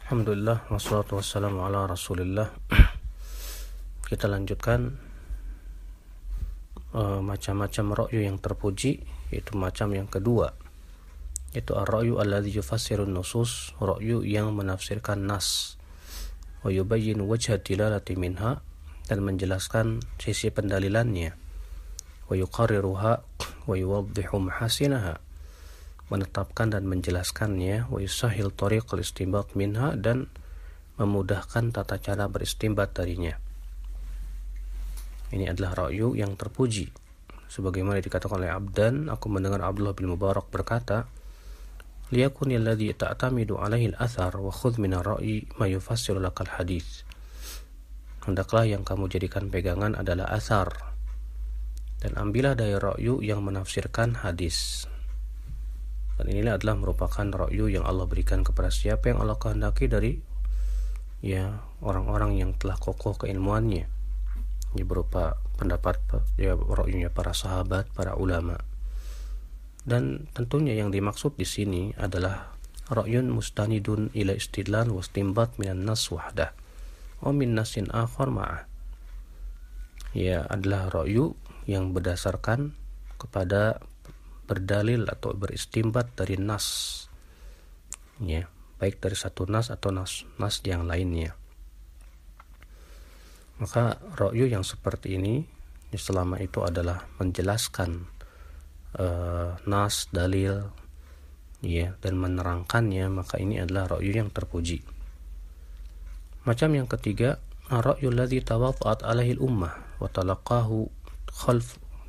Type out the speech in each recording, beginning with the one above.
Alhamdulillah, wassalatu wassalamu ala rasulillah. Kita lanjutkan macam-macam ra'yu yang terpuji, yaitu macam yang kedua, yaitu ar-ra'yu alladhi yufassirun nusus, ra'yu yang menafsirkan nas, wa yubayyin wajha dilalati minha, dan menjelaskan sisi pendalilannya, wa yuqarriruha wa yuwaddihu mahasinaha, menetapkan dan menjelaskannya, wa yusahhil tariqal istinbat minha, dan memudahkan tata cara beristinbat darinya. Ini adalah ra'yu yang terpuji. Sebagaimana dikatakan oleh Abdan, aku mendengar Abdullah bin Mubarak berkata, liyakuni alladhi ta'tamidu alaihi al-athar wa khudh min ar-ra'yi ma yufassiru lakal hadith. Hendaklah yang kamu jadikan pegangan adalah athar, dan ambillah dari ra'yu yang menafsirkan hadis. Dan inilah adalah merupakan ra'yu yang Allah berikan kepada siapa yang Allah kehendaki dari orang-orang yang telah kokoh keilmuannya. Ini berupa pendapat ra'yunya para sahabat, para ulama. Dan tentunya yang dimaksud di sini adalah ra'yun mustanidun ila istidlal wa istinbat minan nas wahdah wa min nasin akhar ma'ah. Adalah ra'yu yang berdasarkan kepada berdalil atau beristimbat dari nas, baik dari satu nas atau nas yang lainnya. Maka ra'yu yang seperti ini selama itu adalah menjelaskan nas, dalil, dan menerangkannya, maka ini adalah ra'yu yang terpuji. Macam yang ketiga, ar-ra'yu alladhi tawadha'at alaihi al-ummah wa talaqahu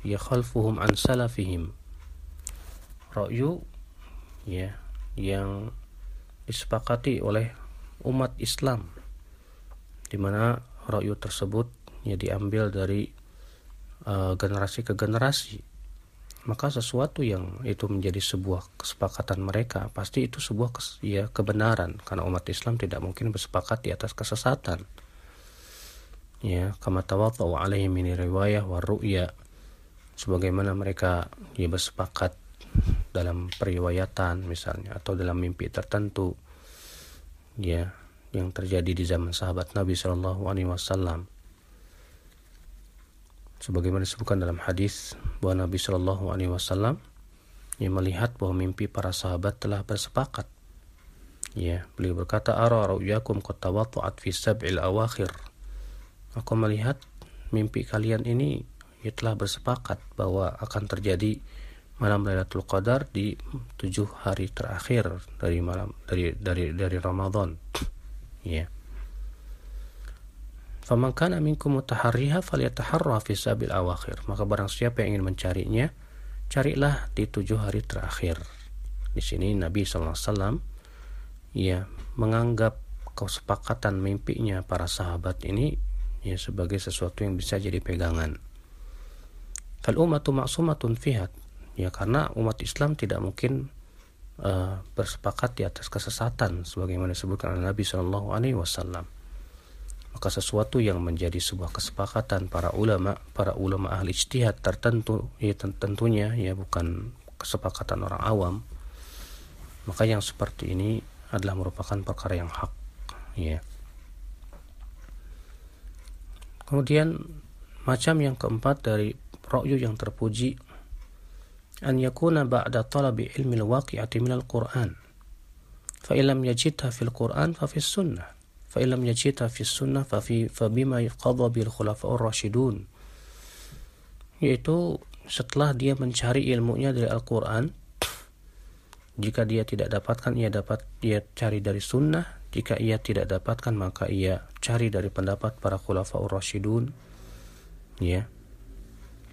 khalfuhum an salafihim. Ra'yu yang disepakati oleh umat Islam, di mana ra'yu tersebut diambil dari generasi ke generasi. Maka sesuatu yang itu menjadi sebuah kesepakatan mereka, pasti itu sebuah kebenaran, karena umat Islam tidak mungkin bersepakat di atas kesesatan. Kama tawadha'u alaihi min riwayah wa ru'ya, sebagaimana mereka bersepakat dalam periwayatan misalnya, atau dalam mimpi tertentu yang terjadi di zaman sahabat Nabi SAW. Sebagaimana disebutkan dalam hadis bahwa Nabi SAW melihat bahwa mimpi para sahabat telah bersepakat. Beliau berkata, ara ru'yakum qad tawaddu'at fi sab'il awakhir. Aku melihat mimpi kalian ini telah bersepakat bahwa akan terjadi malam Lailatul Qadar di 7 hari terakhir dari Ramadan. Faman kana minkum mutaharriha falyataharra fi sabil awakhir. Maka barang siapa yang ingin mencarinya, carilah di 7 hari terakhir. Di sini Nabi SAW menganggap kesepakatan mimpinya para sahabat ini sebagai sesuatu yang bisa jadi pegangan. Fal ummatu ma'sumatun fiha. Karena umat Islam tidak mungkin bersepakat di atas kesesatan, sebagaimana disebutkan oleh Nabi SAW. Maka sesuatu yang menjadi sebuah kesepakatan para ulama ahli ijtihad tertentu, tentunya bukan kesepakatan orang awam, maka yang seperti ini adalah merupakan perkara yang hak. Kemudian macam yang keempat dari ra'yu yang terpuji, an yakuna ba'da talabi ilmi al-waqi'ati min al-Qur'an, fa illam yajidha fil Qur'an fa fis sunnah, fa illam yajidha fis sunnah fa bima qadha bil khulafa'ur rasyidun. Yaitu setelah dia mencari ilmunya dari Al-Qur'an, jika dia tidak dapatkan, dia cari dari sunnah. Jika ia tidak dapatkan, maka ia cari dari pendapat para khulafa'ur rasyidun,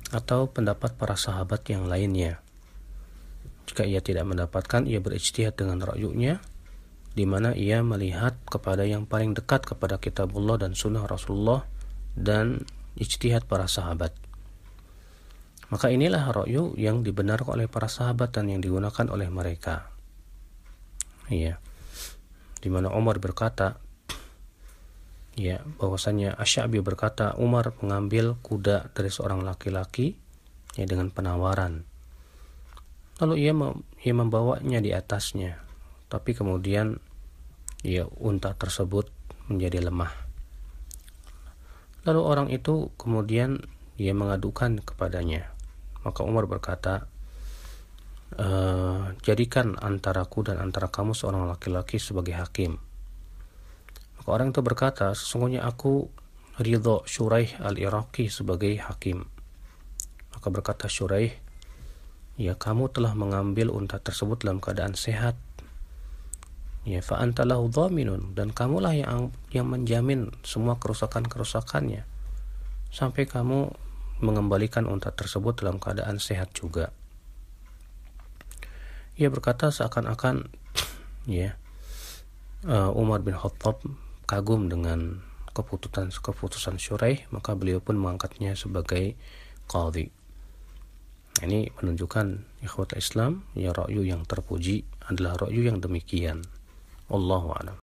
atau pendapat para sahabat yang lainnya. Jika ia tidak mendapatkan, ia berijtihad dengan ra'yunya, di mana ia melihat kepada yang paling dekat kepada kitabullah dan sunnah Rasulullah dan ijtihad para sahabat. Maka inilah ra'yu yang dibenarkan oleh para sahabat dan yang digunakan oleh mereka. Di mana Umar berkata, bahwasanya Asy-Sya'bi berkata, Umar mengambil kuda dari seorang laki-laki dengan penawaran. Lalu ia membawanya di atasnya, tapi kemudian unta tersebut menjadi lemah. Lalu orang itu kemudian mengadukan kepadanya. Maka Umar berkata, jadikan antaraku dan antara kamu seorang laki-laki sebagai hakim. Maka orang itu berkata, sesungguhnya aku ridho Shuraih al-Iraqi sebagai hakim. Maka berkata Shuraih, kamu telah mengambil unta tersebut dalam keadaan sehat. Fa anta lahu dhaminun, dan kamulah yang menjamin semua kerusakannya sampai kamu mengembalikan unta tersebut dalam keadaan sehat juga. Ia berkata seakan-akan Umar bin Khattab kagum dengan keputusan Shuraih, maka beliau pun mengangkatnya sebagai qadhi. Ini menunjukkan ikhwata Islam, ra'yu yang terpuji adalah ra'yu yang demikian. Wallahu a'lam.